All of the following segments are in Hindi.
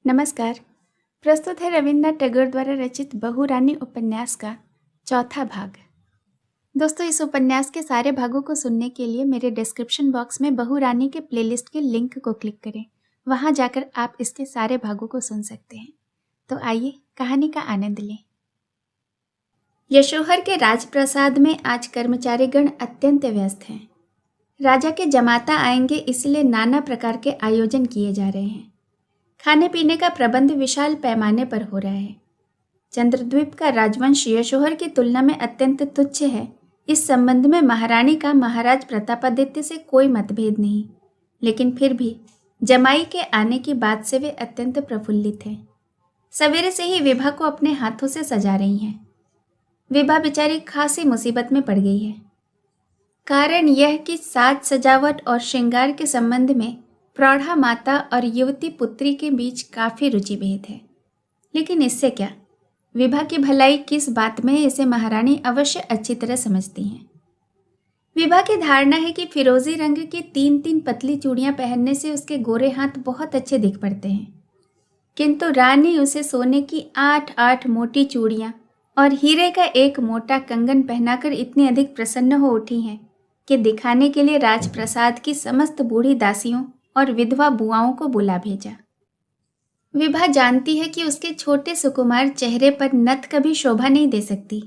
नमस्कार। प्रस्तुत है रविन्द्रनाथ टैगोर द्वारा रचित बहुरानी उपन्यास का चौथा भाग। दोस्तों, इस उपन्यास के सारे भागों को सुनने के लिए मेरे डिस्क्रिप्शन बॉक्स में बहुरानी के प्लेलिस्ट के लिंक को क्लिक करें। वहां जाकर आप इसके सारे भागों को सुन सकते हैं। तो आइए कहानी का आनंद लें। यशोहर के राजप्रसाद में आज कर्मचारीगण अत्यंत व्यस्त हैं। राजा के जमाता आएंगे, इसलिए नाना प्रकार के आयोजन किए जा रहे हैं। खाने पीने का प्रबंध विशाल पैमाने पर हो रहा है। चंद्रद्वीप का राजवंश यशोहर की तुलना में अत्यंत तुच्छ है। इस संबंध में महारानी का महाराज प्रतापादित्य से कोई मतभेद नहीं, लेकिन फिर भी जमाई के आने की बात से वे अत्यंत प्रफुल्लित हैं। सवेरे से ही विभा को अपने हाथों से सजा रही हैं। विभा बेचारी खासी मुसीबत में पड़ गई है। कारण यह कि साज सजावट और श्रृंगार के संबंध में प्रौढ़ा माता और युवती पुत्री के बीच काफी रुचि भेद है। लेकिन इससे क्या, विभा की भलाई किस बात में है, इसे महारानी अवश्य अच्छी तरह समझती हैं। विभा की धारणा है कि फिरोजी रंग की 3-3 पतली चूड़ियां पहनने से उसके गोरे हाथ बहुत अच्छे दिख पड़ते हैं, किंतु रानी उसे सोने की 8-8 मोटी चूड़ियां और हीरे का एक मोटा कंगन पहनाकर इतनी अधिक प्रसन्न हो उठी हैं कि दिखाने के लिए राजप्रसाद की समस्त बूढ़ी दासियों और विधवा बुआओं को बुला भेजा। विभा जानती है कि उसके छोटे सुकुमार चेहरे पर नथ कभी शोभा नहीं दे सकती,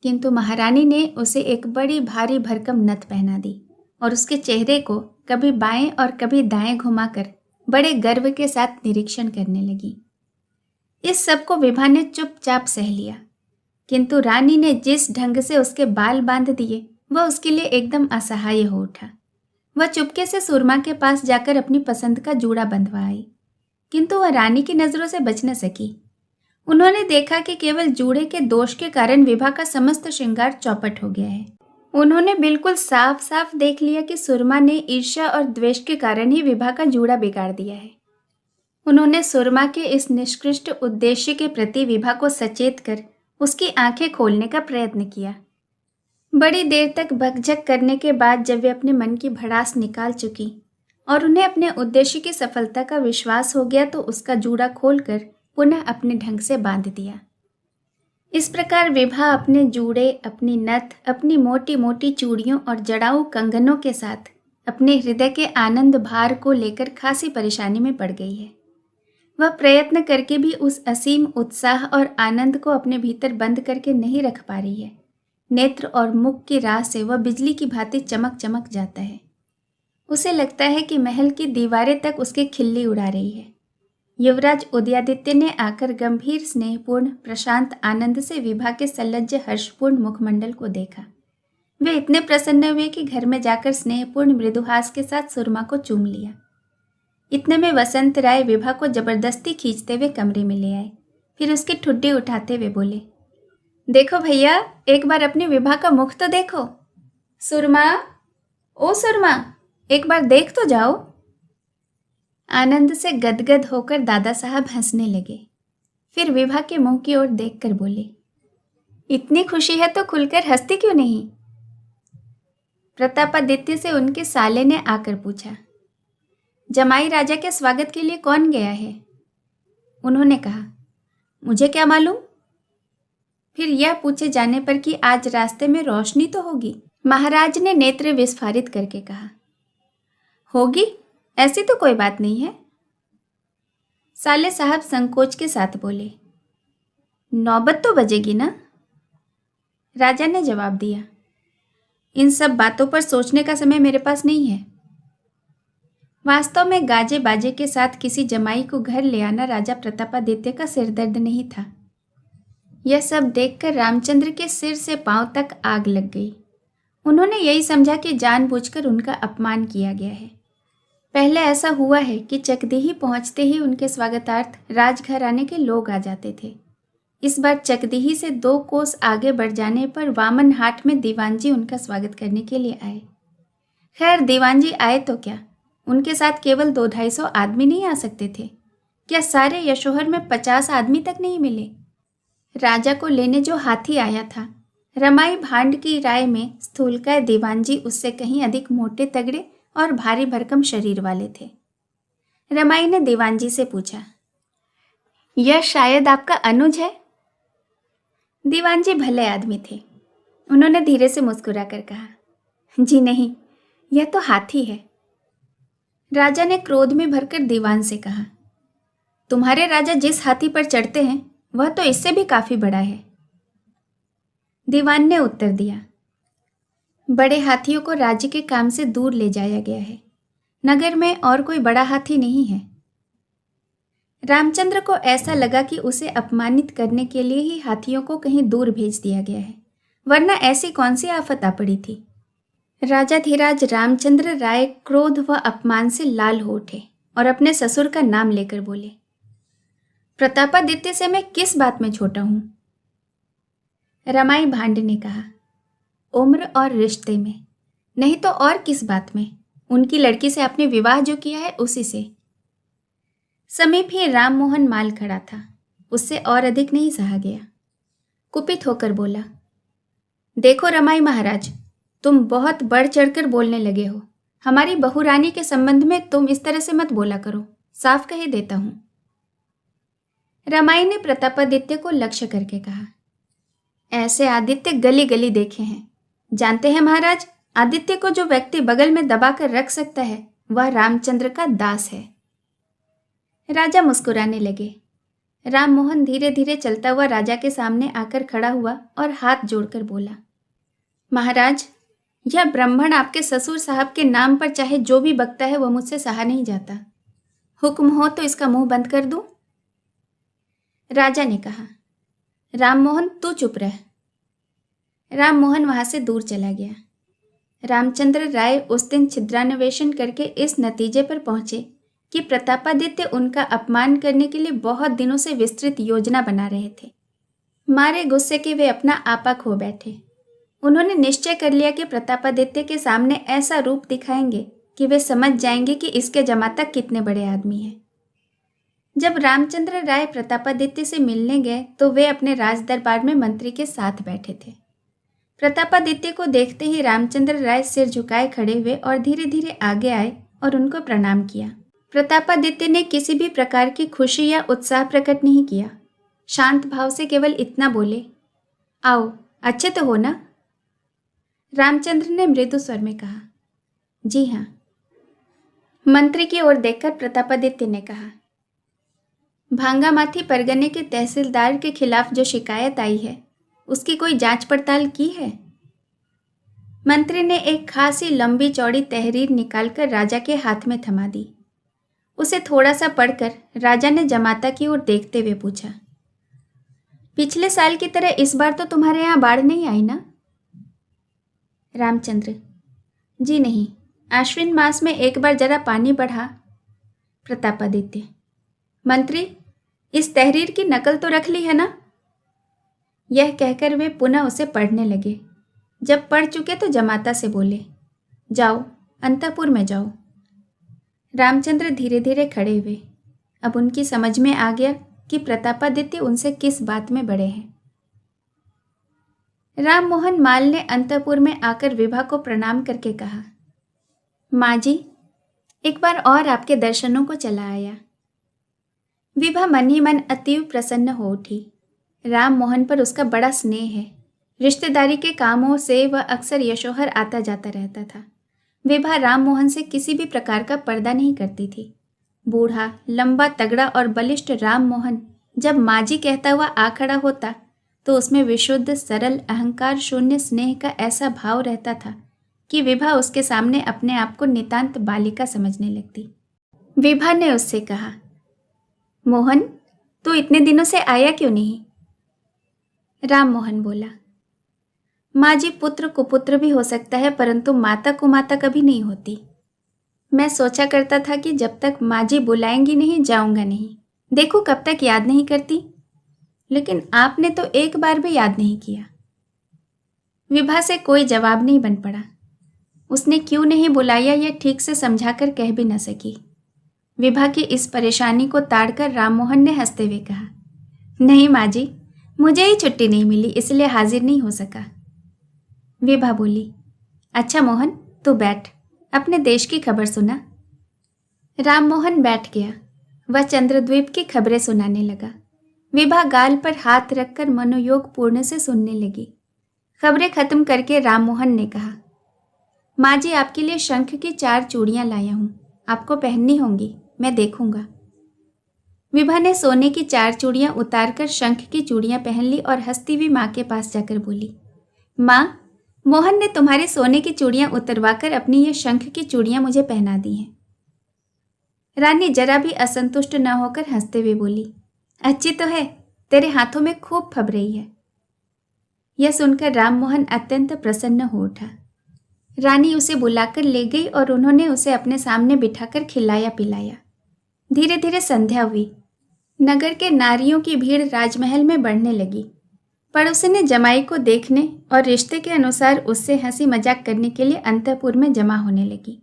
किंतु महारानी ने उसे एक बड़ी भारी भरकम नथ पहना दी और उसके चेहरे को कभी बाएं और कभी दाएं घुमाकर बड़े गर्व के साथ निरीक्षण करने लगी। इस सब को विभा ने चुपचाप सह लिया, किंतु रानी ने जिस ढंग से उसके बाल बांध दिए वह उसके लिए एकदम असहाय हो उठा। वह चुपके से सुरमा के पास जाकर अपनी पसंद का जूड़ा बंधवा आई, किंतु वह रानी की नजरों से बच न सकी। उन्होंने देखा कि केवल जूड़े के दोष के कारण विभा का समस्त श्रृंगार चौपट हो गया है। उन्होंने बिल्कुल साफ साफ देख लिया कि सुरमा ने ईर्ष्या और द्वेष के कारण ही विभा का जूड़ा बिगाड़ दिया है। उन्होंने सुरमा के इस निष्कृष्ट उद्देश्य के प्रति विभा को सचेत कर उसकी आंखें खोलने का प्रयत्न किया। बड़ी देर तक भकझक करने के बाद जब वे अपने मन की भड़ास निकाल चुकी और उन्हें अपने उद्देश्य की सफलता का विश्वास हो गया, तो उसका जूड़ा खोलकर पुनः अपने ढंग से बांध दिया। इस प्रकार विभा अपने जूड़े, अपनी नथ, अपनी मोटी मोटी चूड़ियों और जड़ाऊ कंगनों के साथ अपने हृदय के आनंद भार को लेकर खासी परेशानी में पड़ गई है। वह प्रयत्न करके भी उस असीम उत्साह और आनंद को अपने भीतर बंद करके नहीं रख पा रही है। नेत्र और मुख की राह से वह बिजली की भांति चमक चमक जाता है। उसे लगता है कि महल की दीवारें तक उसकी खिल्ली उड़ा रही है। युवराज उदयादित्य ने आकर गंभीर, स्नेहपूर्ण, प्रशांत आनंद से विभा के सल्लज्ज हर्षपूर्ण मुखमंडल को देखा। वे इतने प्रसन्न हुए कि घर में जाकर स्नेहपूर्ण मृदुहास के साथ सुरमा को चूम लिया। इतने में वसंत राय विभा को जबरदस्ती खींचते हुए कमरे में ले आए। फिर उसकी ठुड्डी उठाते हुए बोले, देखो भैया, एक बार अपनी विभा का मुख तो देखो। सुरमा, ओ सुरमा, एक बार देख तो जाओ। आनंद से गदगद होकर दादा साहब हंसने लगे। फिर विभा के मुंह की ओर देखकर बोले, इतनी खुशी है तो खुलकर हंसती क्यों नहीं? प्रतापादित्य से उनके साले ने आकर पूछा, जमाई राजा के स्वागत के लिए कौन गया है? उन्होंने कहा, मुझे क्या मालूम। फिर यह पूछे जाने पर कि आज रास्ते में रोशनी तो होगी, महाराज ने नेत्र विस्फारित करके कहा, होगी, ऐसी तो कोई बात नहीं है। साले साहब संकोच के साथ बोले, नौबत तो बजेगी ना? राजा ने जवाब दिया, इन सब बातों पर सोचने का समय मेरे पास नहीं है। वास्तव में गाजे बाजे के साथ किसी जमाई को घर ले आना राजा प्रतापादित्य का सिरदर्द नहीं था। यह सब देखकर रामचंद्र के सिर से पांव तक आग लग गई। उन्होंने यही समझा कि जानबूझकर उनका अपमान किया गया है। पहले ऐसा हुआ है कि चकदीही पहुंचते ही उनके स्वागतार्थ राजघराने के लोग आ जाते थे। इस बार चकदीही से 2 कोस आगे बढ़ जाने पर वामन हाट में दीवान जी उनका स्वागत करने के लिए आए। खैर, दीवान जी आए तो क्या, उनके साथ केवल 200-250 आदमी नहीं आ सकते थे? क्या सारे यशोहर में 50 आदमी तक नहीं मिले? राजा को लेने जो हाथी आया था, रमाई भांड की राय में स्थूलकाय दीवान जी उससे कहीं अधिक मोटे तगड़े और भारी भरकम शरीर वाले थे। रमाई ने दीवान जी से पूछा, यह शायद आपका अनुज है। दीवान जी भले आदमी थे। उन्होंने धीरे से मुस्कुराकर कहा, जी नहीं, यह तो हाथी है। राजा ने क्रोध में भरकर दीवान से कहा, तुम्हारे राजा जिस हाथी पर चढ़ते हैं वह तो इससे भी काफी बड़ा है। दीवान ने उत्तर दिया, बड़े हाथियों को राज्य के काम से दूर ले जाया गया है। नगर में और कोई बड़ा हाथी नहीं है। रामचंद्र को ऐसा लगा कि उसे अपमानित करने के लिए ही हाथियों को कहीं दूर भेज दिया गया है, वरना ऐसी कौन सी आफत आ पड़ी थी। राजाधिराज रामचंद्र राय क्रोध व अपमान से लाल हो उठे और अपने ससुर का नाम लेकर बोले, प्रतापादित्य से मैं किस बात में छोटा हूं? रमाई भांड ने कहा, उम्र और रिश्ते में, नहीं तो और किस बात में। उनकी लड़की से आपने विवाह जो किया है उसी से। समीप ही राम मोहन माल खड़ा था। उससे और अधिक नहीं सहा गया। कुपित होकर बोला, देखो रमाई महाराज, तुम बहुत बढ़ चढ़कर बोलने लगे हो। हमारी बहू रानी के संबंध में तुम इस तरह से मत बोला करो, साफ कह देता हूं। रमाई ने प्रतापादित्य को लक्ष्य करके कहा, ऐसे आदित्य गली गली देखे हैं। जानते हैं महाराज, आदित्य को जो व्यक्ति बगल में दबाकर रख सकता है वह रामचंद्र का दास है। राजा मुस्कुराने लगे। राम मोहन धीरे धीरे चलता हुआ राजा के सामने आकर खड़ा हुआ और हाथ जोड़कर बोला, महाराज, यह ब्राह्मण आपके ससुर साहब के नाम पर चाहे जो भी बकता है वह मुझसे सहा नहीं जाता। हुक्म हो तो इसका मुंह बंद कर दूं? राजा ने कहा, राम मोहन तू चुप रह। राम मोहन वहां से दूर चला गया। रामचंद्र राय उस दिन छिद्रान्वेषण करके इस नतीजे पर पहुंचे कि प्रतापादित्य उनका अपमान करने के लिए बहुत दिनों से विस्तृत योजना बना रहे थे। मारे गुस्से के वे अपना आपा खो बैठे। उन्होंने निश्चय कर लिया कि प्रतापादित्य के सामने ऐसा रूप दिखाएंगे कि वे समझ जाएंगे कि इसके जमाता कितने बड़े आदमी हैं। जब रामचंद्र राय प्रतापादित्य से मिलने गए तो वे अपने राज दरबार में मंत्री के साथ बैठे थे। प्रतापादित्य को देखते ही रामचंद्र राय सिर झुकाए खड़े हुए और धीरे धीरे आगे आए और उनको प्रणाम किया। प्रतापादित्य ने किसी भी प्रकार की खुशी या उत्साह प्रकट नहीं किया। शांत भाव से केवल इतना बोले, आओ, अच्छे तो हो ना? रामचंद्र ने मृदु स्वर में कहा, जी हाँ। मंत्री की ओर देखकर प्रतापादित्य ने कहा, भांगामाथी परगने के तहसीलदार के खिलाफ जो शिकायत आई है उसकी कोई जांच पड़ताल की है? मंत्री ने एक खासी लंबी चौड़ी तहरीर निकालकर राजा के हाथ में थमा दी। उसे थोड़ा सा पढ़कर राजा ने जमाता की ओर देखते हुए पूछा, पिछले साल की तरह इस बार तो तुम्हारे यहाँ बाढ़ नहीं आई ना? रामचंद्र, जी नहीं, आश्विन मास में एक बार जरा पानी बढ़ा। प्रतापादित्य, मंत्री, इस तहरीर की नकल तो रख ली है ना? यह कहकर वे पुनः उसे पढ़ने लगे। जब पढ़ चुके तो जमाता से बोले, जाओ, अंतःपुर में जाओ। रामचंद्र धीरे धीरे खड़े हुए। अब उनकी समझ में आ गया कि प्रतापादित्य उनसे किस बात में बड़े हैं। राम मोहन माल ने अंतःपुर में आकर विभा को प्रणाम करके कहा, माँ जी, एक बार और आपके दर्शनों को चला आया। विभा मन ही मन अतीव प्रसन्न हो उठी। राम मोहन पर उसका बड़ा स्नेह है। रिश्तेदारी के कामों से वह अक्सर यशोहर आता जाता रहता था। विभा राम मोहन से किसी भी प्रकार का पर्दा नहीं करती थी। बूढ़ा, लंबा, तगड़ा और बलिष्ठ राम मोहन जब माजी कहता हुआ आ खड़ा होता तो उसमें विशुद्ध, सरल, अहंकार शून्य स्नेह का ऐसा भाव रहता था कि विभा उसके सामने अपने आप को नितांत बालिका समझने लगती। विभा ने उससे कहा, मोहन, तू इतने दिनों से आया क्यों नहीं? राम मोहन बोला, माँ जी, पुत्र कुपुत्र भी हो सकता है परंतु माता कुमाता कभी नहीं होती। मैं सोचा करता था कि जब तक माँ जी बुलाएंगी नहीं जाऊंगा नहीं, देखो कब तक याद नहीं करती, लेकिन आपने तो एक बार भी याद नहीं किया। विभा से कोई जवाब नहीं बन पड़ा। उसने क्यों नहीं बुलाया यह ठीक से समझाकर कह भी न सकी। विभा की इस परेशानी को ताड़कर राममोहन ने हंसते हुए कहा, नहीं माँ जी, मुझे ही छुट्टी नहीं मिली इसलिए हाजिर नहीं हो सका। विभा बोली, अच्छा मोहन, तू बैठ, अपने देश की खबर सुना। राममोहन बैठ गया। वह चंद्रद्वीप की खबरें सुनाने लगा। विभा गाल पर हाथ रखकर मनोयोग पूर्ण से सुनने लगी। खबरें खत्म करके राममोहन ने कहा, माँ जी आपके लिए शंख की 4 चूड़ियां लाया हूं, आपको पहननी होंगी, मैं देखूंगा। विभा ने सोने की 4 चूड़ियां उतारकर शंख की चूड़ियां पहन ली और हंसती हुई माँ के पास जाकर बोली, माँ, मोहन ने तुम्हारी सोने की चूड़ियां उतरवाकर अपनी ये शंख की चूड़ियां मुझे पहना दी हैं। रानी जरा भी असंतुष्ट न होकर हंसते हुए बोली, अच्छी तो है, तेरे हाथों में खूब फब रही है। यह सुनकर राममोहन अत्यंत प्रसन्न हो उठा। रानी उसे बुलाकर ले गई और उन्होंने उसे अपने सामने बिठाकर खिलाया पिलाया। धीरे धीरे संध्या हुई। नगर के नारियों की भीड़ राजमहल में बढ़ने लगी। पड़ोसी ने जमाई को देखने और रिश्ते के अनुसार उससे हंसी मजाक करने के लिए अंतःपुर में जमा होने लगी।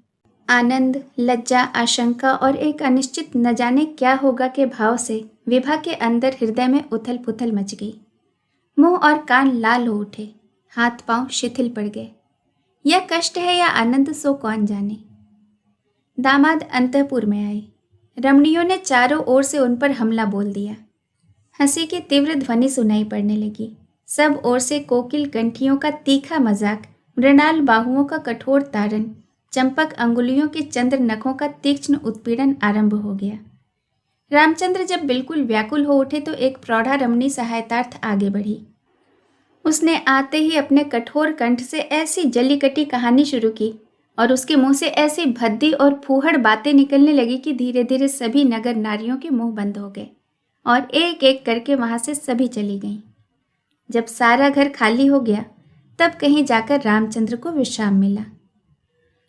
आनंद, लज्जा, आशंका और एक अनिश्चित न जाने क्या होगा के भाव से विभा के अंदर हृदय में उथल पुथल मच गई। मुंह और कान लाल हो उठे, हाथ पांव शिथिल पड़ गए। यह कष्ट है या आनंद, सो कौन जाने। दामाद अंतःपुर में आए। रमणियों ने चारों ओर से उन पर हमला बोल दिया। हंसी की तीव्र ध्वनि सुनाई पड़ने लगी। सब ओर से कोकिल कंठियों का तीखा मजाक, मृणाल बाहुओं का कठोर ताड़न, चंपक अंगुलियों के चंद्र नखों का तीक्ष्ण उत्पीड़न आरंभ हो गया। रामचंद्र जब बिल्कुल व्याकुल हो उठे तो एक प्रौढ़ा रमणी सहायतार्थ आगे बढ़ी। उसने आते ही अपने कठोर कंठ से ऐसी जली कटी कहानी शुरू की और उसके मुंह से ऐसी भद्दी और फूहड़ बातें निकलने लगी कि धीरे धीरे सभी नगर नारियों के मुंह बंद हो गए और एक एक करके वहां से सभी चली गईं। जब सारा घर खाली हो गया तब कहीं जाकर रामचंद्र को विश्राम मिला।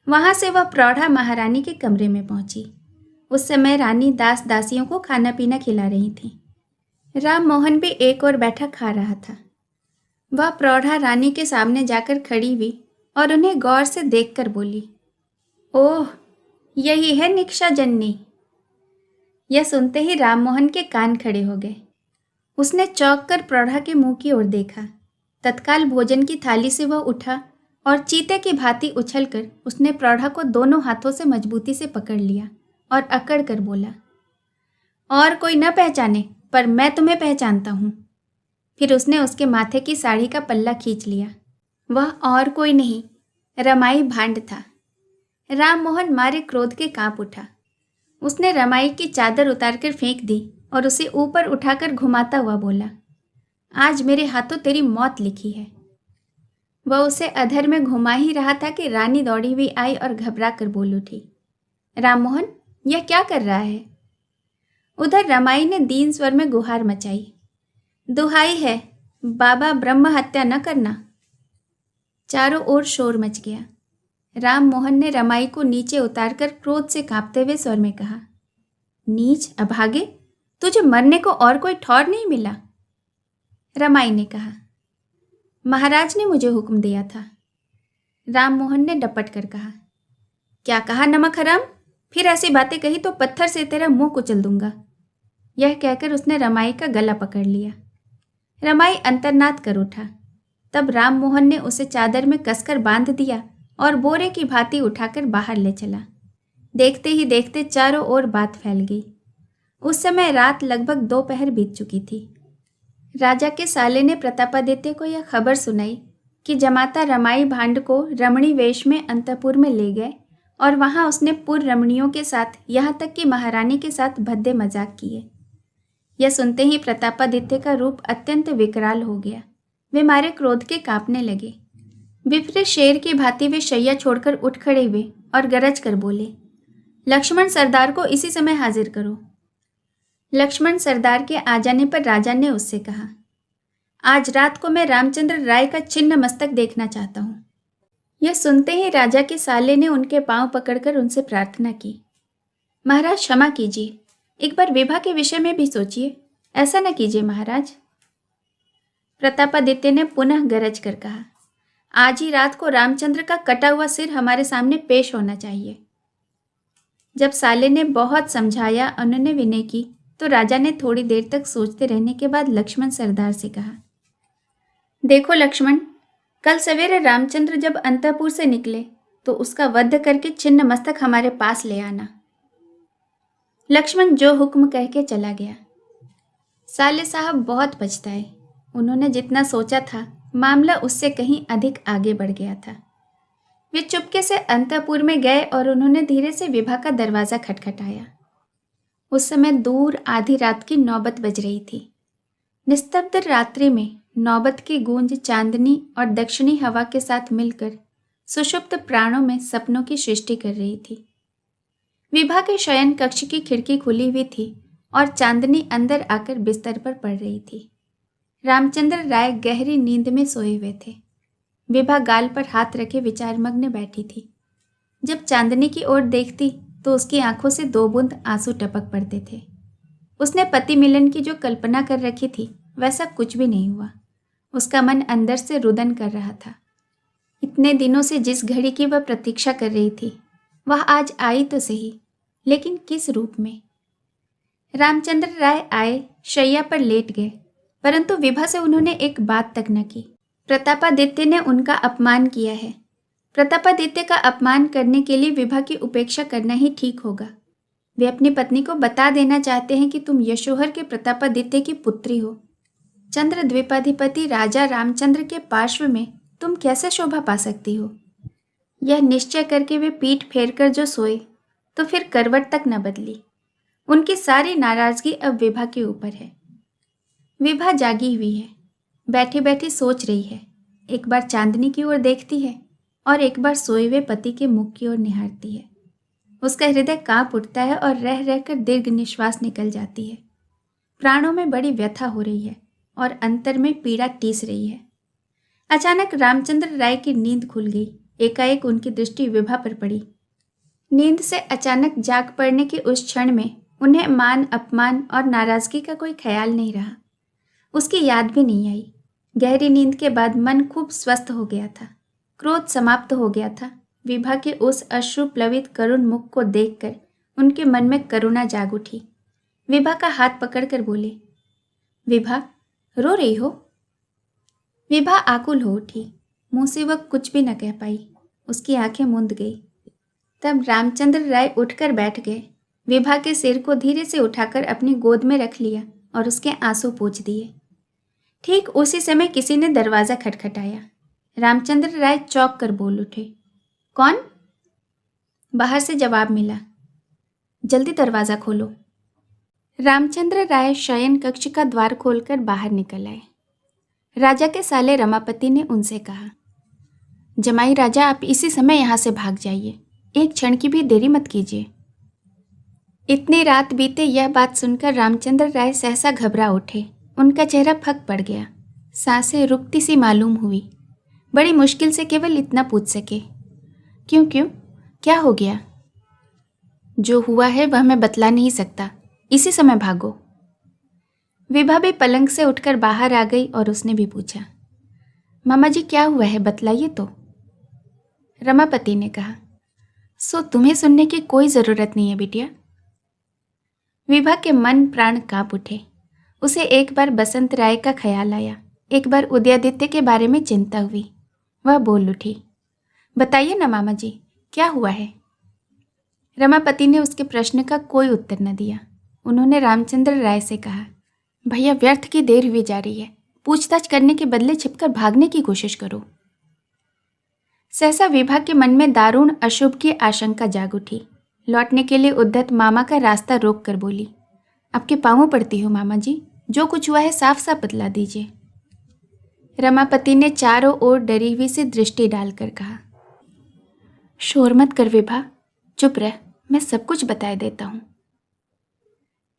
वहां से वह प्रौढ़ा महारानी के कमरे में पहुंची। उस समय रानी दास दासियों को खाना पीना खिला रही थी। राम मोहन भी एक और बैठा खा रहा था। वह प्रौढ़ा रानी के सामने जाकर खड़ी हुई और उन्हें गौर से देखकर बोली, ओह, यही है निक्षा जननी। यह सुनते ही राममोहन के कान खड़े हो गए। उसने चौंक कर प्रौढ़ा के मुंह की ओर देखा। तत्काल भोजन की थाली से वह उठा और चीते की भांति उछलकर उसने प्रौढ़ा को दोनों हाथों से मजबूती से पकड़ लिया और अकड़ कर बोला, और कोई न पहचाने पर मैं तुम्हें पहचानता हूँ। फिर उसने उसके माथे की साड़ी का पल्ला खींच लिया। वह और कोई नहीं, रमाई भांड था। राममोहन मारे क्रोध के कांप उठा। उसने रमाई की चादर उतारकर फेंक दी और उसे ऊपर उठाकर घुमाता हुआ बोला, आज मेरे हाथों तेरी मौत लिखी है। वह उसे अधर में घुमा ही रहा था कि रानी दौड़ी हुई आई और घबरा कर बोल उठी, राममोहन, यह क्या कर रहा है? उधर रमाई ने दीन स्वर में गुहार मचाई, दुहाई है, बाबा, ब्रह्म हत्या न करना। चारों ओर शोर मच गया। राममोहन ने रमाई को नीचे उतारकर क्रोध से कांपते हुए स्वर में कहा, नीच, अभागे, तुझे मरने को और कोई ठौर नहीं मिला? रमाई ने कहा, महाराज ने मुझे हुक्म दिया था। राममोहन ने डपट कर कहा, क्या कहा नमक हराम? फिर ऐसी बातें कही तो पत्थर से तेरा मुंह कुचल दूंगा। यह कहकर उसने रमाई का गला पकड़ लिया। रमाई अंतर्नाद कर उठा। तब राममोहन ने उसे चादर में कसकर बांध दिया और बोरे की भांति उठाकर बाहर ले चला। देखते ही देखते चारों ओर बात फैल गई। उस समय रात लगभग दोपहर बीत चुकी थी। राजा के साले ने प्रतापादित्य को यह खबर सुनाई कि जमाता रमाई भांड को रमणी वेश में अंतःपुर में ले गए और वहां उसने पूर्व रमणियों के साथ, यहाँ तक कि महारानी के साथ भद्दे मजाक किए। यह सुनते ही प्रतापादित्य का रूप अत्यंत विकराल हो गया। वे मारे क्रोध के कांपने लगे। विपरीत शेर की भांति वे शैया छोड़कर उठ खड़े हुए और गरज कर बोले, लक्ष्मण सरदार को इसी समय हाजिर करो। लक्ष्मण सरदार के आ जाने पर राजा ने उससे कहा, आज रात को मैं रामचंद्र राय का छिन्न मस्तक देखना चाहता हूँ। यह सुनते ही राजा के साले ने उनके पांव पकड़कर उनसे प्रार्थना की, महाराज क्षमा कीजिए, एक बार विभा के विषय में भी सोचिए, ऐसा न कीजिए महाराज। प्रतापादित्य ने पुनः गरज कर कहा, आज ही रात को रामचंद्र का कटा हुआ सिर हमारे सामने पेश होना चाहिए। जब साले ने बहुत समझाया, उन्होंने विनय की, तो राजा ने थोड़ी देर तक सोचते रहने के बाद लक्ष्मण सरदार से कहा, देखो लक्ष्मण, कल सवेरे रामचंद्र जब अंतःपुर से निकले तो उसका वध करके छिन्न मस्तक हमारे पास ले आना। लक्ष्मण जो हुक्म कह के चला गया। साले साहब बहुत पछताए। उन्होंने जितना सोचा था मामला उससे कहीं अधिक आगे बढ़ गया था। वे चुपके से अंतःपुर में गए और उन्होंने धीरे से विभा का दरवाजा खटखटाया। उस समय दूर आधी रात की नौबत बज रही थी। निस्तब्ध रात्रि में नौबत की गूंज चांदनी और दक्षिणी हवा के साथ मिलकर सुषुप्त प्राणों में सपनों की सृष्टि कर रही थी। विभा के शयन कक्ष की खिड़की खुली हुई थी और चांदनी अंदर आकर बिस्तर पर पड़ रही थी। रामचंद्र राय गहरी नींद में सोए हुए थे। विभा गाल पर हाथ रखे विचारमग्न बैठी थी। जब चांदनी की ओर देखती तो उसकी आंखों से 2 बूंद आंसू टपक पड़ते थे। उसने पति मिलन की जो कल्पना कर रखी थी वैसा कुछ भी नहीं हुआ। उसका मन अंदर से रुदन कर रहा था। इतने दिनों से जिस घड़ी की वह प्रतीक्षा कर रही थी वह आज आई तो सही, लेकिन किस रूप में। रामचंद्र राय आए, शैया पर लेट गए, परंतु विभा से उन्होंने एक बात तक न की। प्रतापादित्य ने उनका अपमान किया है। प्रतापादित्य का अपमान करने के लिए विभा की उपेक्षा करना ही ठीक होगा। वे अपनी पत्नी को बता देना चाहते हैं कि तुम यशोहर के प्रतापादित्य की पुत्री हो। चंद्र द्वीपाधिपति राजा रामचंद्र के पार्श्व में तुम कैसे शोभा पा सकती हो। यह निश्चय करके वे पीठ फेरकर जो सोए तो फिर करवट तक न बदली। उनकी सारी नाराजगी अब विभा के ऊपर है। विभा जागी हुई है, बैठी बैठी सोच रही है। एक बार चांदनी की ओर देखती है और एक बार सोए हुए पति के मुख की ओर निहारती है। उसका हृदय कांप उठता है और रह रहकर दीर्घ निश्वास निकल जाती है। प्राणों में बड़ी व्यथा हो रही है और अंतर में पीड़ा टीस रही है। अचानक रामचंद्र राय की नींद खुल गई। एकाएक उनकी दृष्टि विभा पर पड़ी। नींद से अचानक जाग पड़ने के उस क्षण में उन्हें मान अपमान और नाराजगी का कोई ख्याल नहीं रहा। उसकी याद भी नहीं आई। गहरी नींद के बाद मन खूब स्वस्थ हो गया था। क्रोध समाप्त हो गया था। विभा के उस अश्रु प्लवित करुण मुख को देखकर उनके मन में करुणा जाग उठी। विभा का हाथ पकड़कर बोले, विभा रो रही हो? विभा आकुल हो उठी। मुंह से वह कुछ भी न कह पाई। उसकी आंखें मूंद गई। तब रामचंद्र राय उठकर बैठ गए। विभा के सिर को धीरे से उठाकर अपनी गोद में रख लिया और उसके आंसू पोंछ दिए। ठीक उसी समय किसी ने दरवाजा खटखटाया। रामचंद्र राय चौंक कर बोल उठे, कौन? बाहर से जवाब मिला, जल्दी दरवाजा खोलो। रामचंद्र राय शयन कक्ष का द्वार खोलकर बाहर निकल आए। राजा के साले रमापति ने उनसे कहा, जमाई राजा, आप इसी समय यहाँ से भाग जाइए। एक क्षण की भी देरी मत कीजिए। इतनी रात बीते यह बात सुनकर रामचंद्र राय सहसा घबरा उठे। उनका चेहरा फक पड़ गया। सांसें रुकती सी मालूम हुई। बड़ी मुश्किल से केवल इतना पूछ सके, क्यों क्यों, क्या हो गया? जो हुआ है वह मैं बतला नहीं सकता। इसी समय भागो। विभा भी पलंग से उठकर बाहर आ गई और उसने भी पूछा, मामा जी क्या हुआ है, बतलाइए तो। रमापति ने कहा, सो तुम्हें सुनने की कोई ज़रूरत नहीं है बिटिया। विभा के मन प्राण कांप उठे। उसे एक बार बसंत राय का ख्याल आया, एक बार उदयादित्य के बारे में चिंता हुई। वह बोल उठी, बताइए ना मामा जी, क्या हुआ है? रमापति ने उसके प्रश्न का कोई उत्तर न दिया। उन्होंने रामचंद्र राय से कहा, भैया व्यर्थ की देर हुई जा रही है। पूछताछ करने के बदले छिपकर भागने की कोशिश करो। सहसा विभा के मन में दारुण अशुभ की आशंका जाग उठी। लौटने के लिए उद्धत मामा का रास्ता रोक कर बोली, आपके पांवों पड़ती हो मामा जी, जो कुछ हुआ है साफ साफ बतला दीजिए। रमापति ने चारों ओर डरी हुई से दृष्टि डालकर कहा, शोर मत कर विभा, चुप रह, मैं सब कुछ बता देता हूँ।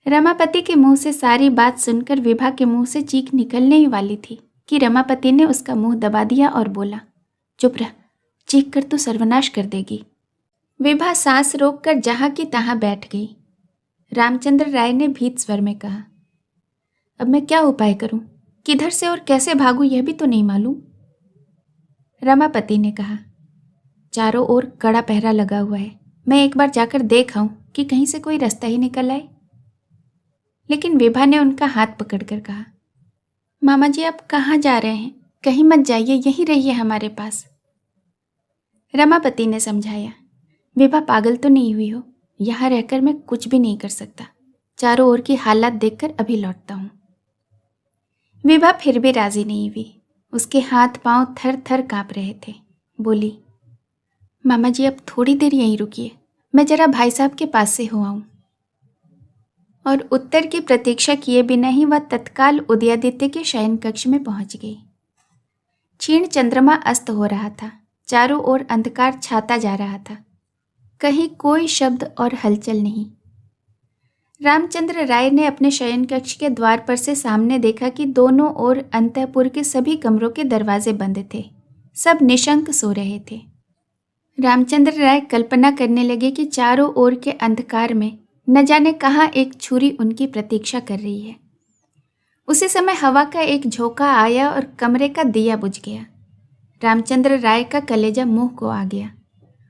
रमापति के मुंह से सारी बात सुनकर विभा के मुंह से चीख निकलने ही वाली थी कि रमापति ने उसका मुंह दबा दिया और बोला, चुप रह, चीख कर तो सर्वनाश कर देगी। विभा सांस रोककर जहां की तहां बैठ गई। रामचंद्र राय ने भीत स्वर में कहा, अब मैं क्या उपाय करूं, किधर से और कैसे भागूं यह भी तो नहीं मालूम। रमापति ने कहा, चारों ओर कड़ा पहरा लगा हुआ है, मैं एक बार जाकर देख आऊं कि कहीं से कोई रास्ता ही निकल आए। लेकिन विभा ने उनका हाथ पकड़कर कहा, मामा जी आप कहाँ जा रहे हैं, कहीं मत जाइए, यहीं रहिए हमारे पास। रमापति ने समझाया, विभा पागल तो नहीं हुई हो, यहाँ रहकर मैं कुछ भी नहीं कर सकता। चारों ओर की हालात देखकर अभी लौटता हूँ। विभा फिर भी राजी नहीं हुई। उसके हाथ पांव थर थर कांप रहे थे। बोली, मामा जी अब थोड़ी देर यहीं रुकिए, मैं जरा भाई साहब के पास से हो आऊं। और उत्तर की प्रतीक्षा किए बिना ही वह तत्काल उदयादित्य के शयन कक्ष में पहुंच गई। क्षीण चंद्रमा अस्त हो रहा था। चारों ओर अंधकार छाता जा रहा था। कहीं कोई शब्द और हलचल नहीं। रामचंद्र राय ने अपने शयन कक्ष के द्वार पर से सामने देखा कि दोनों ओर अंतःपुर के सभी कमरों के दरवाजे बंद थे। सब निशंक सो रहे थे। रामचंद्र राय कल्पना करने लगे कि चारों ओर के अंधकार में न जाने कहाँ एक छुरी उनकी प्रतीक्षा कर रही है। उसी समय हवा का एक झोंका आया और कमरे का दिया बुझ गया। रामचंद्र राय का कलेजा मुंह को आ गया।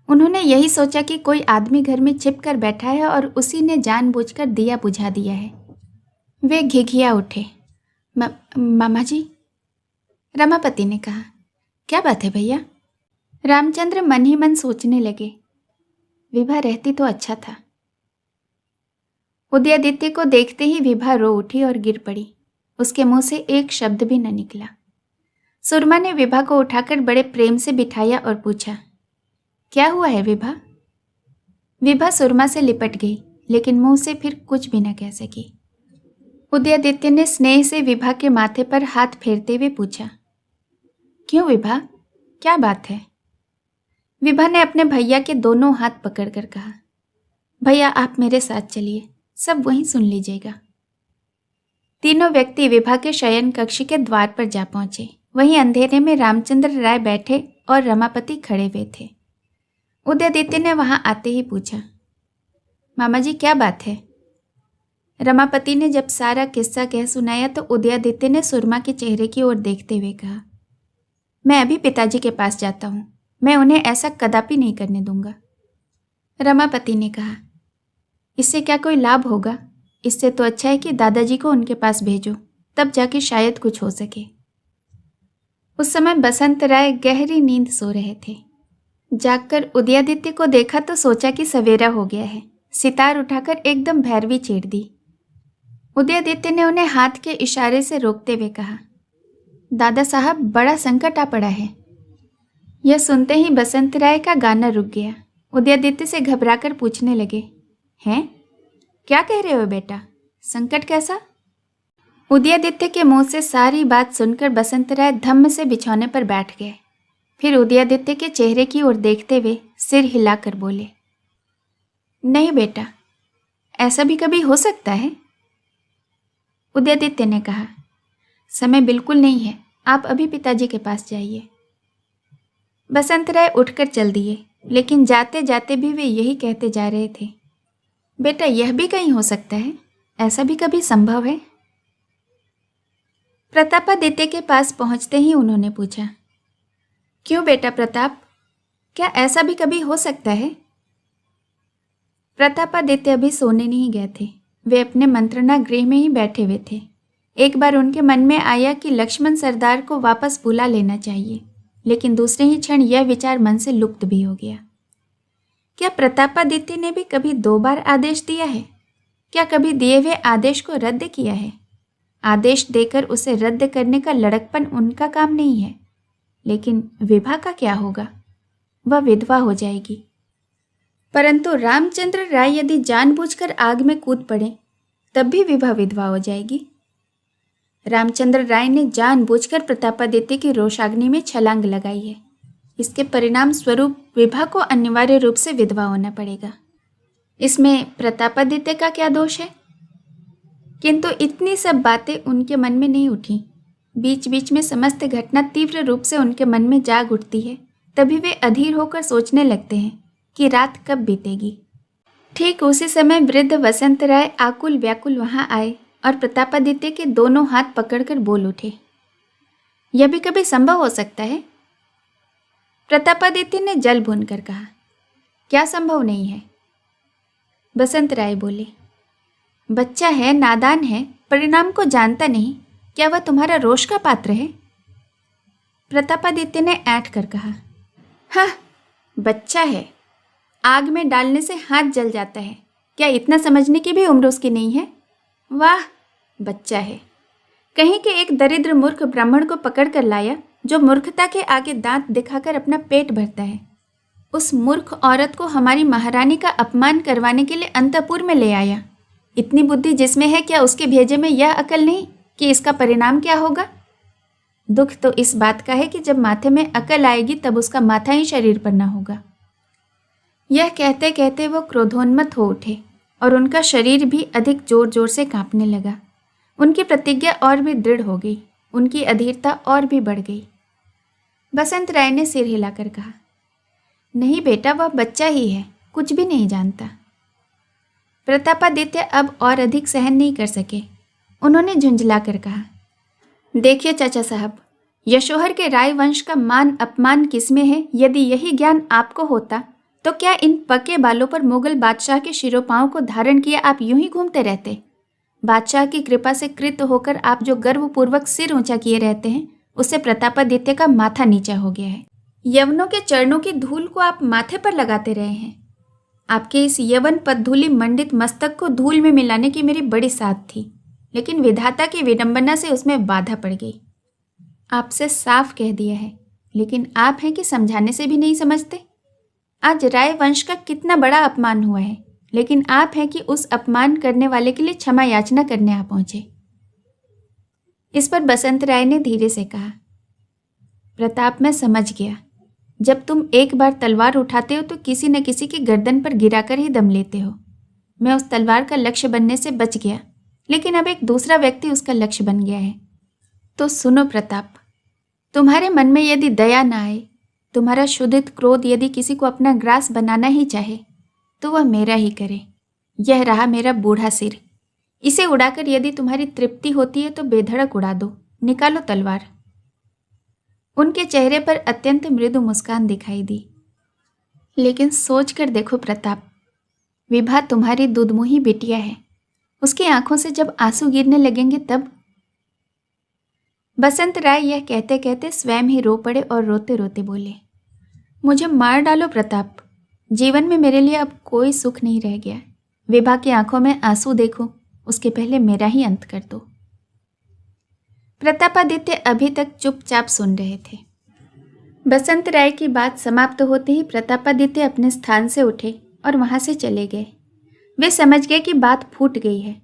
उन्होंने यही सोचा कि कोई आदमी घर में छिप कर बैठा है और उसी ने जानबूझकर दिया बुझा दिया है। वे घिघिया उठे। मामा जी, रमापति ने कहा। क्या बात है भैया? रामचंद्र मन ही मन सोचने लगे, विभा रहती तो अच्छा था। उदयादित्य को देखते ही विभा रो उठी और गिर पड़ी। उसके मुंह से एक शब्द भी न निकला। सुरमा ने विभा को उठाकर बड़े प्रेम से बिठाया और पूछा, क्या हुआ है विभा? विभा सुरमा से लिपट गई, लेकिन मुंह से फिर कुछ भी न कह सकी। उदयादित्य ने स्नेह से विभा के माथे पर हाथ फेरते हुए पूछा, क्यों विभा, क्या बात है? विभा ने अपने भैया के दोनों हाथ पकड़कर कहा, भैया आप मेरे साथ चलिए, सब वहीं सुन लीजिएगा। तीनों व्यक्ति विभा के शयन कक्ष के द्वार पर जा पहुंचे। वहीं अंधेरे में रामचंद्र राय बैठे और रमापति खड़े हुए थे। उदयादित्य ने वहां आते ही पूछा, मामा जी क्या बात है? रमापति ने जब सारा किस्सा कह सुनाया तो उदयादित्य ने सुरमा के चेहरे की ओर देखते हुए कहा, मैं अभी पिताजी के पास जाता हूं, मैं उन्हें ऐसा कदापि नहीं करने दूंगा। रमापति ने कहा, इससे क्या कोई लाभ होगा? इससे तो अच्छा है कि दादाजी को उनके पास भेजो, तब जाके शायद कुछ हो सके। उस समय बसंत राय गहरी नींद सो रहे थे। जागकर उदयादित्य को देखा तो सोचा कि सवेरा हो गया है। सितार उठाकर एकदम भैरवी छेड़ दी। उदयादित्य ने उन्हें हाथ के इशारे से रोकते हुए कहा, दादा साहब बड़ा संकट आ पड़ा है। यह सुनते ही बसंत राय का गाना रुक गया। उदयादित्य से घबराकर पूछने लगे, हैं? क्या कह रहे हो बेटा? संकट कैसा? उदयादित्य के मुंह से सारी बात सुनकर बसंत राय धम्म से बिछौने पर बैठ गए। फिर उदयादित्य के चेहरे की ओर देखते हुए सिर हिलाकर बोले, नहीं बेटा, ऐसा भी कभी हो सकता है? उदयादित्य ने कहा, समय बिल्कुल नहीं है, आप अभी पिताजी के पास जाइए। बसंत राय उठकर चल दिए, लेकिन जाते जाते भी वे यही कहते जा रहे थे, बेटा यह भी कहीं हो सकता है, ऐसा भी कभी संभव है? प्रतापादित्य के पास पहुंचते ही उन्होंने पूछा, क्यों बेटा प्रताप, क्या ऐसा भी कभी हो सकता है? प्रतापादित्य अभी सोने नहीं गए थे। वे अपने मंत्रणा गृह में ही बैठे हुए थे। एक बार उनके मन में आया कि लक्ष्मण सरदार को वापस बुला लेना चाहिए, लेकिन दूसरे ही क्षण यह विचार मन से लुप्त भी हो गया। क्या प्रतापादित्य ने भी कभी 2 बार आदेश दिया है? क्या कभी दिए हुए आदेश को रद्द किया है? आदेश देकर उसे रद्द करने का लड़कपन उनका काम नहीं है। लेकिन विभा का क्या होगा? वह विधवा हो जाएगी। परंतु रामचंद्र राय यदि जानबूझकर आग में कूद पड़े तब भी विभा विधवा हो जाएगी। रामचंद्र राय ने जानबूझकर प्रतापादित्य की रोषाग्नि में छलांग लगाई है। इसके परिणाम स्वरूप विभा को अनिवार्य रूप से विधवा होना पड़ेगा। इसमें प्रतापादित्य का क्या दोष है? किंतु इतनी सब बातें उनके मन में नहीं उठी। बीच बीच में समस्त घटना तीव्र रूप से उनके मन में जाग उठती है। तभी वे अधीर होकर सोचने लगते हैं कि रात कब बीतेगी। ठीक उसी समय वृद्ध वसंत राय आकुल व्याकुल वहां आए और प्रतापादित्य के दोनों हाथ पकड़कर बोल उठे, यह भी कभी संभव हो सकता है? प्रतापादित्य ने जल भून कर कहा, क्या संभव नहीं है? बसंत राय बोले, बच्चा है, नादान है, परिणाम को जानता नहीं, क्या वह तुम्हारा रोष का पात्र है? प्रतापादित्य ने ऐंठ कर कहा, हाँ, बच्चा है, आग में डालने से हाथ जल जाता है, क्या इतना समझने की भी उम्र उसकी नहीं है? वाह, बच्चा है, कहीं के एक दरिद्र मूर्ख ब्राह्मण को पकड़ कर लाया, जो मूर्खता के आगे दांत दिखाकर अपना पेट भरता है। उस मूर्ख औरत को हमारी महारानी का अपमान करवाने के लिए अंतपुर में ले आया। इतनी बुद्धि जिसमें है, क्या उसके भेजे में यह अकल नहीं कि इसका परिणाम क्या होगा? दुख तो इस बात का है कि जब माथे में अकल आएगी तब उसका माथा ही शरीर पर ना होगा। यह कहते कहते वो क्रोधोन्मत्त हो उठे और उनका शरीर भी अधिक जोर जोर से कांपने लगा। उनकी प्रतिज्ञा और भी दृढ़ हो गई, उनकी अधीरता और भी बढ़ गई। बसंत राय ने सिर हिलाकर कहा, नहीं बेटा, वह बच्चा ही है, कुछ भी नहीं जानता। प्रतापादित्य अब और अधिक सहन नहीं कर सके। उन्होंने झुंझलाकर कहा, देखिए चाचा साहब, यशोहर के राय वंश का मान अपमान किसमें है, यदि यही ज्ञान आपको होता तो क्या इन पके बालों पर मुगल बादशाह के शिरोपांव को धारण किए आप यूं ही घूमते रहते? बादशाह की कृपा से कृत होकर आप जो गर्वपूर्वक सिर ऊंचा किए रहते हैं, उससे प्रतापादित्य का माथा नीचा हो गया है। यवनों के चरणों की धूल को आप माथे पर लगाते रहे हैं। आपके इस यवन पद्धूलि मंडित मस्तक को धूल में मिलाने की मेरी बड़ी साध थी, लेकिन विधाता की विडंबना से उसमें बाधा पड़ गई। आपसे साफ कह दिया है, लेकिन आप हैं कि समझाने से भी नहीं समझते। आज राय वंश का कितना बड़ा अपमान हुआ है, लेकिन आप हैं कि उस अपमान करने वाले के लिए क्षमा याचना करने आ पहुंचे। इस पर बसंत राय ने धीरे से कहा, प्रताप, मैं समझ गया। जब तुम एक बार तलवार उठाते हो तो किसी न किसी की गर्दन पर गिराकर ही दम लेते हो। मैं उस तलवार का लक्ष्य बनने से बच गया, लेकिन अब एक दूसरा व्यक्ति उसका लक्ष्य बन गया है। तो सुनो प्रताप, तुम्हारे मन में यदि दया ना आए, तुम्हारा शुद्धित क्रोध यदि किसी को अपना ग्रास बनाना ही चाहे, तो वह मेरा ही करे। यह रहा मेरा बूढ़ा सिर, इसे उड़ाकर यदि तुम्हारी तृप्ति होती है तो बेधड़क उड़ा दो, निकालो तलवार। उनके चेहरे पर अत्यंत मृदु मुस्कान दिखाई दी। लेकिन सोच कर देखो प्रताप, विभा तुम्हारी दुधमुही बिटिया है, उसकी आंखों से जब आंसू गिरने लगेंगे तब। बसंत राय यह कहते कहते स्वयं ही रो पड़े और रोते रोते बोले, मुझे मार डालो प्रताप, जीवन में मेरे लिए अब कोई सुख नहीं रह गया। विभा की आंखों में आंसू देखूं, उसके पहले मेरा ही अंत कर दो। प्रतापादित्य अभी तक चुपचाप सुन रहे थे। बसंत राय की बात समाप्त होते ही प्रतापादित्य अपने स्थान से उठे और वहां से चले गए। वे समझ गए कि बात फूट गई है।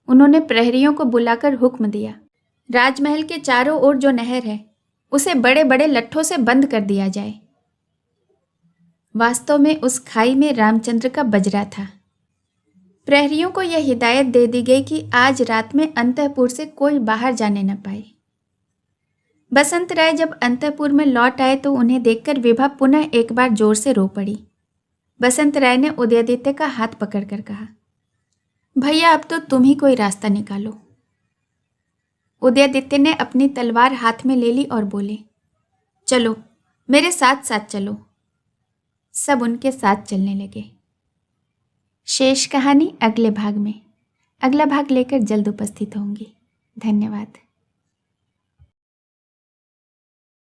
उन्होंने प्रहरियों को बुलाकर हुक्म दिया, राजमहल के चारों ओर जो नहर है उसे बड़े बड़े लट्ठों से बंद कर दिया जाए। वास्तव में उस खाई में रामचंद्र का बजरा था। प्रहरियों को यह हिदायत दे दी गई कि आज रात में अंतःपुर से कोई बाहर जाने न पाए। बसंत राय जब अंतःपुर में लौट आए तो उन्हें देखकर विभा पुनः एक बार जोर से रो पड़ी। बसंत राय ने उदयादित्य का हाथ पकड़कर कहा, भैया अब तो तुम ही कोई रास्ता निकालो। उदयादित्य ने अपनी तलवार हाथ में ले ली और बोले, चलो मेरे साथ साथ चलो। सब उनके साथ चलने लगे। शेष कहानी अगले भाग में। अगला भाग लेकर जल्द उपस्थित होंगी। धन्यवाद।